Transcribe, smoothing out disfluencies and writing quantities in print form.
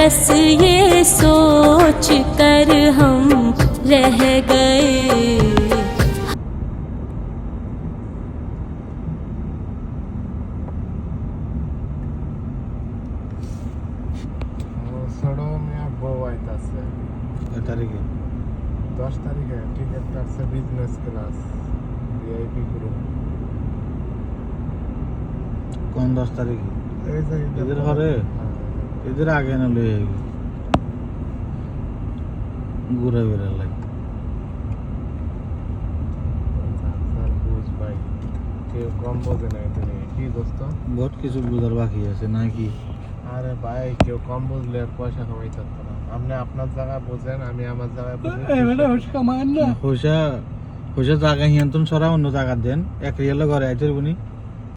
बस ये सोच कर हम रह गए। তারিখে 10 তারিখে টিকিট কাটছে বিজনেস ক্লাস ভিআইপি গ্রুপ। কোন 10 তারিখে? এই যে এদের ঘরে এদের আগে না লয়ে ঘুরে বেড়ে লাগে। বুঝ ভাই কেউ কম বোঝে না এটা নিয়ে। কি দোস্ত বহুত কিছু বুঝার বাকি আছে নাকি? আরে ভাই কেউ কম বুঝলে আর পয়সা কামাইতে পারতো না। আপনি আপনার জায়গা বোঝেন, আমি আমার জায়গায় বুঝি। পয়সা পয়সা জায়গা হিয়ান্তন ছড়া অন্য জায়গা দেন, এক রিয়েল ঘরে আইতে বনি